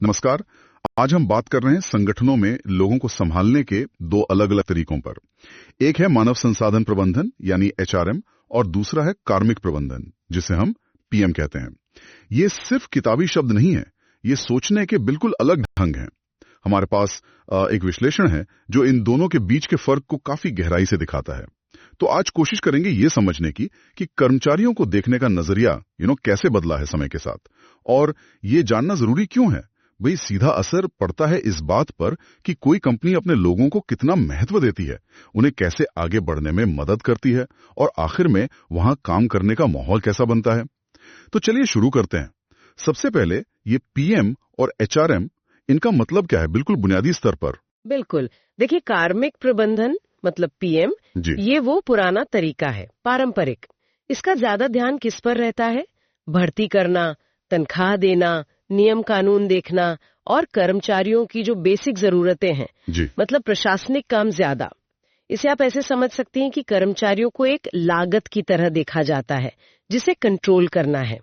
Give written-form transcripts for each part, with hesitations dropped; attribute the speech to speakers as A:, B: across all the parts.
A: नमस्कार। आज हम बात कर रहे हैं संगठनों में लोगों को संभालने के दो अलग अलग तरीकों पर। एक है मानव संसाधन प्रबंधन यानी एचआरएम और दूसरा है कार्मिक प्रबंधन जिसे हम पीएम कहते हैं। ये सिर्फ किताबी शब्द नहीं है, ये सोचने के बिल्कुल अलग ढंग हैं। हमारे पास एक विश्लेषण है जो इन दोनों के बीच के फर्क को काफी गहराई से दिखाता है। तो आज कोशिश करेंगे ये समझने की कि कर्मचारियों को देखने का नजरिया कैसे बदला है समय के साथ, और ये जानना जरूरी क्यों है। भाई सीधा असर पड़ता है इस बात पर कि कोई कंपनी अपने लोगों को कितना महत्व देती है, उन्हें कैसे आगे बढ़ने में मदद करती है और आखिर में वहां काम करने का माहौल कैसा बनता है। तो चलिए शुरू करते हैं। सबसे पहले ये पीएम और एचआरएम, इनका मतलब क्या है बिल्कुल बुनियादी स्तर पर।
B: बिल्कुल, देखिए कार्मिक प्रबंधन मतलब पीएम, ये वो पुराना तरीका है, पारंपरिक। इसका ज्यादा ध्यान किस पर रहता है? भर्ती करना, तनख्वाह देना, नियम कानून देखना और कर्मचारियों की जो बेसिक जरूरतें हैं, मतलब प्रशासनिक काम ज्यादा। इसे आप ऐसे समझ सकते हैं कि कर्मचारियों को एक लागत की तरह देखा जाता है जिसे कंट्रोल करना है।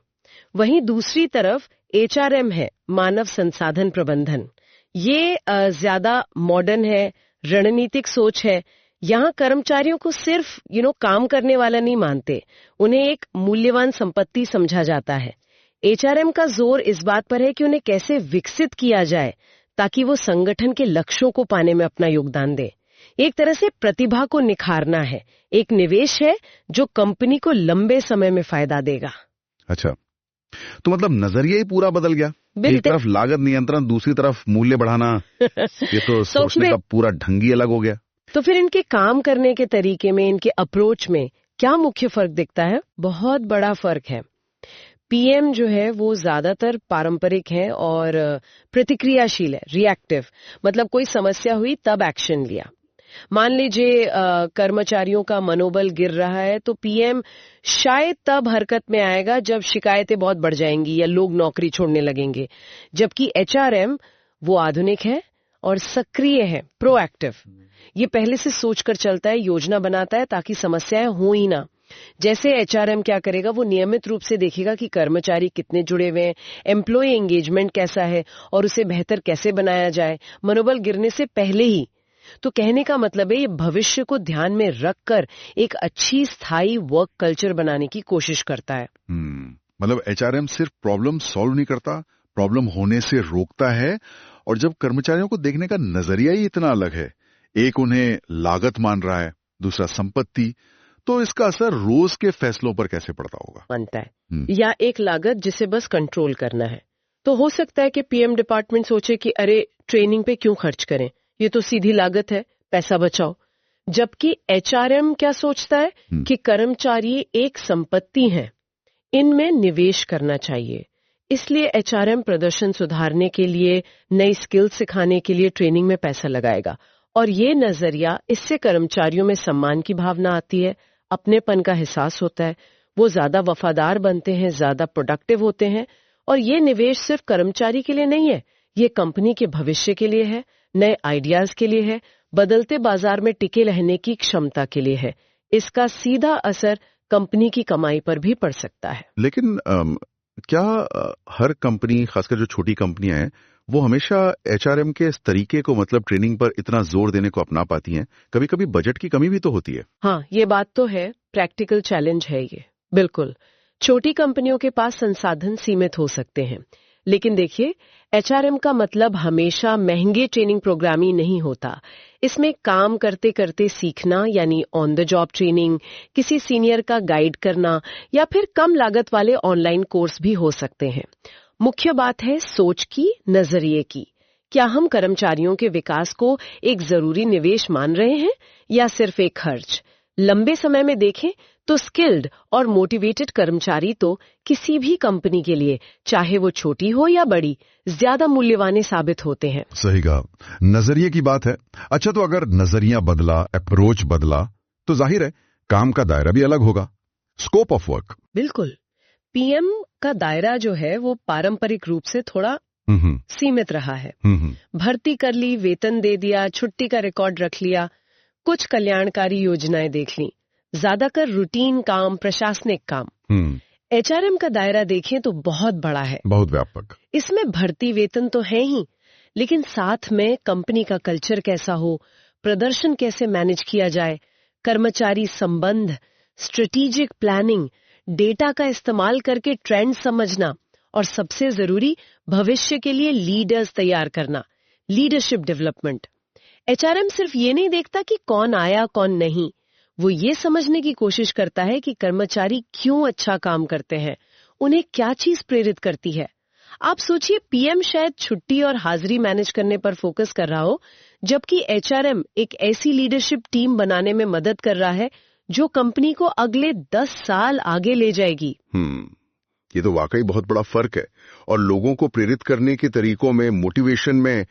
B: वहीं दूसरी तरफ एचआरएम है, मानव संसाधन प्रबंधन। ये ज्यादा मॉडर्न है, रणनीतिक सोच है। यहाँ कर्मचारियों को सिर्फ काम करने वाला नहीं मानते, उन्हें एक मूल्यवान संपत्ति समझा जाता है। एचआरएम का जोर इस बात पर है कि उन्हें कैसे विकसित किया जाए ताकि वो संगठन के लक्ष्यों को पाने में अपना योगदान दे। एक तरह से प्रतिभा को निखारना है, एक निवेश है जो कंपनी को लंबे समय में फायदा देगा।
A: अच्छा, तो मतलब नजरिया ही पूरा बदल गया। एक तरफ लागत नियंत्रण, दूसरी तरफ मूल्य बढ़ाना। ये तो सोचने का पूरा ढंग ही अलग हो गया।
B: तो फिर इनके काम करने के तरीके में, इनके अप्रोच में क्या मुख्य फर्क दिखता है? बहुत बड़ा फर्क है। पीएम जो है वो ज्यादातर पारंपरिक है और प्रतिक्रियाशील है, रिएक्टिव। मतलब कोई समस्या हुई तब एक्शन लिया। मान लीजिए कर्मचारियों का मनोबल गिर रहा है तो पीएम शायद तब हरकत में आएगा जब शिकायतें बहुत बढ़ जाएंगी या लोग नौकरी छोड़ने लगेंगे। जबकि एचआरएम वो आधुनिक है और सक्रिय है, प्रोएक्टिव। ये पहले से सोचकर चलता है, योजना बनाता है ताकि समस्याएं हो ही ना। जैसे एचआरएम क्या करेगा, वो नियमित रूप से देखेगा कि कर्मचारी कितने जुड़े हुए हैं, एम्प्लॉय एंगेजमेंट कैसा है और उसे बेहतर कैसे बनाया जाए, मनोबल गिरने से पहले ही। तो कहने का मतलब है ये भविष्य को ध्यान में रखकर एक अच्छी स्थायी वर्क कल्चर बनाने की कोशिश करता है।
A: मतलब एचआरएम सिर्फ प्रॉब्लम सॉल्व नहीं करता, प्रॉब्लम होने से रोकता है। और जब कर्मचारियों को देखने का नजरिया ही इतना अलग है, एक उन्हें लागत मान रहा है, दूसरा संपत्ति, तो इसका असर रोज के फैसलों पर कैसे पड़ता होगा?
B: बनता है या एक लागत जिसे बस कंट्रोल करना है। तो हो सकता है कि पीएम डिपार्टमेंट सोचे कि अरे ट्रेनिंग पे क्यों खर्च करें, ये तो सीधी लागत है, पैसा बचाओ। जबकि एचआरएम क्या सोचता है कि कर्मचारी एक संपत्ति है, इनमें निवेश करना चाहिए। इसलिए एचआरएम प्रदर्शन सुधारने के लिए, नई स्किल सिखाने के लिए ट्रेनिंग में पैसा लगाएगा। और ये नजरिया, इससे कर्मचारियों में सम्मान की भावना आती है, अपनेपन का एहसास होता है, वो ज्यादा वफादार बनते हैं, ज्यादा प्रोडक्टिव होते हैं। और ये निवेश सिर्फ कर्मचारी के लिए नहीं है, ये कंपनी के भविष्य के लिए है, नए आइडियाज के लिए है, बदलते बाजार में टिके रहने की क्षमता के लिए है। इसका सीधा असर कंपनी की कमाई पर भी पड़ सकता है।
A: लेकिन क्या हर कंपनी, खासकर जो छोटी कंपनियां हैं, वो हमेशा एचआरएम के इस तरीके को, मतलब ट्रेनिंग पर इतना जोर देने को अपना पाती हैं? कभी कभी बजट की कमी भी तो होती है।
B: हाँ, ये बात तो है, प्रैक्टिकल चैलेंज है ये। बिल्कुल, छोटी कंपनियों के पास संसाधन सीमित हो सकते हैं। लेकिन देखिए, एचआरएम का मतलब हमेशा महंगे ट्रेनिंग प्रोग्राम ही नहीं होता। इसमें काम करते करते सीखना यानी ऑन द जॉब ट्रेनिंग, किसी सीनियर का गाइड करना या फिर कम लागत वाले ऑनलाइन कोर्स भी हो सकते हैं। मुख्य बात है सोच की, नजरिए की। क्या हम कर्मचारियों के विकास को एक जरूरी निवेश मान रहे हैं या सिर्फ एक खर्च? लंबे समय में देखें तो स्किल्ड और मोटिवेटेड कर्मचारी तो किसी भी कंपनी के लिए, चाहे वो छोटी हो या बड़ी, ज्यादा मूल्यवान साबित होते हैं।
A: सही कहा, नजरिए की बात है। अच्छा, तो अगर नजरिया बदला, अप्रोच बदला, तो जाहिर है काम का दायरा भी अलग होगा, स्कोप ऑफ वर्क।
B: बिल्कुल, पीएम का दायरा जो है वो पारंपरिक रूप से थोड़ा सीमित रहा है। भर्ती कर ली, वेतन दे दिया, छुट्टी का रिकॉर्ड रख लिया, कुछ कल्याणकारी योजनाएं देख ली, ज्यादातर रूटीन काम, प्रशासनिक काम। एचआरएम का दायरा देखें तो बहुत बड़ा है,
A: बहुत व्यापक।
B: इसमें भर्ती वेतन तो है ही, लेकिन साथ में कंपनी का कल्चर कैसा हो, प्रदर्शन कैसे मैनेज किया जाए, कर्मचारी संबंध, स्ट्रेटेजिक प्लानिंग, डेटा का इस्तेमाल करके ट्रेंड समझना और सबसे जरूरी भविष्य के लिए लीडर्स तैयार करना, लीडरशिप डेवलपमेंट। एचआरएम सिर्फ ये नहीं देखता कि कौन आया कौन नहीं, वो ये समझने की कोशिश करता है कि कर्मचारी क्यों अच्छा काम करते हैं, उन्हें क्या चीज प्रेरित करती है। आप सोचिए, पीएम शायद छुट्टी और हाजिरी मैनेज करने पर फोकस कर रहा हो, जबकि एचआरएम एक ऐसी लीडरशिप टीम बनाने में मदद कर रहा है जो कंपनी को अगले 10 साल आगे ले जाएगी।
A: ये तो वाकई बहुत बड़ा फर्क है। और लोगों को प्रेरित करने के तरीकों में, मोटिवेशन में,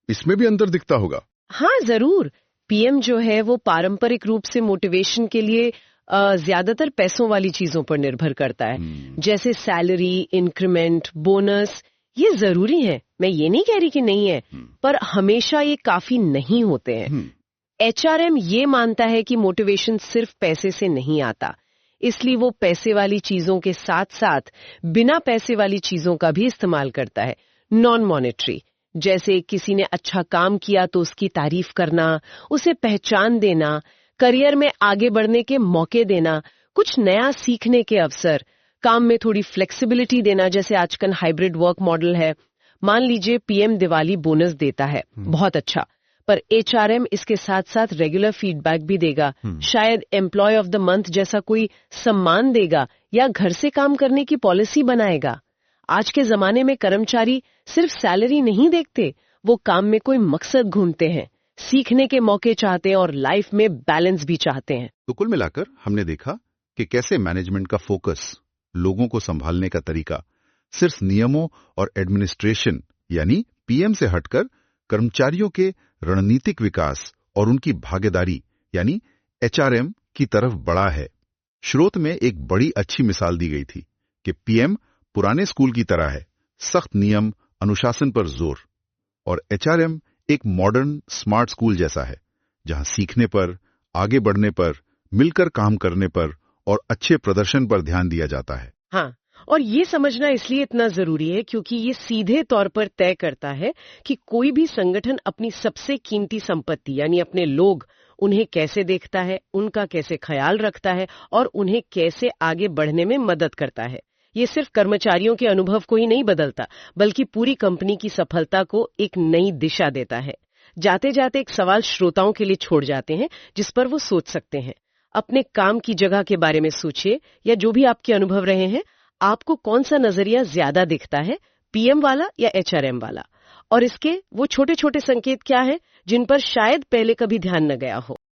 A: इसमें भी अंतर दिखता होगा।
B: हाँ जरूर। पीएम जो है वो पारंपरिक रूप से मोटिवेशन के लिए ज्यादातर पैसों वाली चीजों पर निर्भर करता है, जैसे सैलरी, इंक्रीमेंट, बोनस। ये जरूरी है, मैं ये नहीं कह रही कि नहीं है, पर हमेशा ये काफी नहीं होते हैं। एचआरएम ये मानता है कि मोटिवेशन सिर्फ पैसे से नहीं आता, इसलिए वो पैसे वाली चीजों के साथ साथ बिना पैसे वाली चीजों का भी इस्तेमाल करता है, नॉन मॉनेटरी। जैसे किसी ने अच्छा काम किया तो उसकी तारीफ करना, उसे पहचान देना, करियर में आगे बढ़ने के मौके देना, कुछ नया सीखने के अवसर, काम में थोड़ी फ्लेक्सिबिलिटी देना, जैसे आजकल हाइब्रिड वर्क मॉडल है। मान लीजिए पीएम दिवाली बोनस देता है, बहुत अच्छा, पर एचआरएम इसके साथ साथ रेगुलर फीडबैक भी देगा, शायद एम्प्लॉय ऑफ द मंथ जैसा कोई सम्मान देगा या घर से काम करने की पॉलिसी बनाएगा। आज के जमाने में कर्मचारी सिर्फ सैलरी नहीं देखते, वो काम में कोई मकसद ढूंढते हैं, सीखने के मौके चाहते हैं और लाइफ में बैलेंस भी चाहते हैं।
A: तो कुल मिलाकर हमने देखा कि कैसे मैनेजमेंट का फोकस, लोगों को संभालने का तरीका सिर्फ नियमों और एडमिनिस्ट्रेशन यानी पीएम से हटकर कर्मचारियों के रणनीतिक विकास और उनकी भागीदारी यानी एचआरएम की तरफ बढ़ा है। स्रोत में एक बड़ी अच्छी मिसाल दी गई थी कि पीएम पुराने स्कूल की तरह है, सख्त नियम, अनुशासन पर जोर, और एचआरएम एक मॉडर्न स्मार्ट स्कूल जैसा है, जहां सीखने पर, आगे बढ़ने पर, मिलकर काम करने पर और अच्छे प्रदर्शन पर ध्यान दिया जाता है।
B: हाँ, और ये समझना इसलिए इतना जरूरी है क्योंकि ये सीधे तौर पर तय करता है कि कोई भी संगठन अपनी सबसे कीमती संपत्ति यानी अपने लोग, उन्हें कैसे देखता है, उनका कैसे ख्याल रखता है और उन्हें कैसे आगे बढ़ने में मदद करता है। ये सिर्फ कर्मचारियों के अनुभव को ही नहीं बदलता, बल्कि पूरी कंपनी की सफलता को एक नई दिशा देता है। जाते जाते एक सवाल श्रोताओं के लिए छोड़ जाते हैं जिस पर वो सोच सकते हैं। अपने काम की जगह के बारे में सोचिए, या जो भी आपके अनुभव रहे हैं, आपको कौन सा नजरिया ज्यादा दिखता है, पीएम वाला या एचआरएम वाला? और इसके वो छोटे छोटे संकेत क्या है जिन पर शायद पहले कभी ध्यान न गया हो।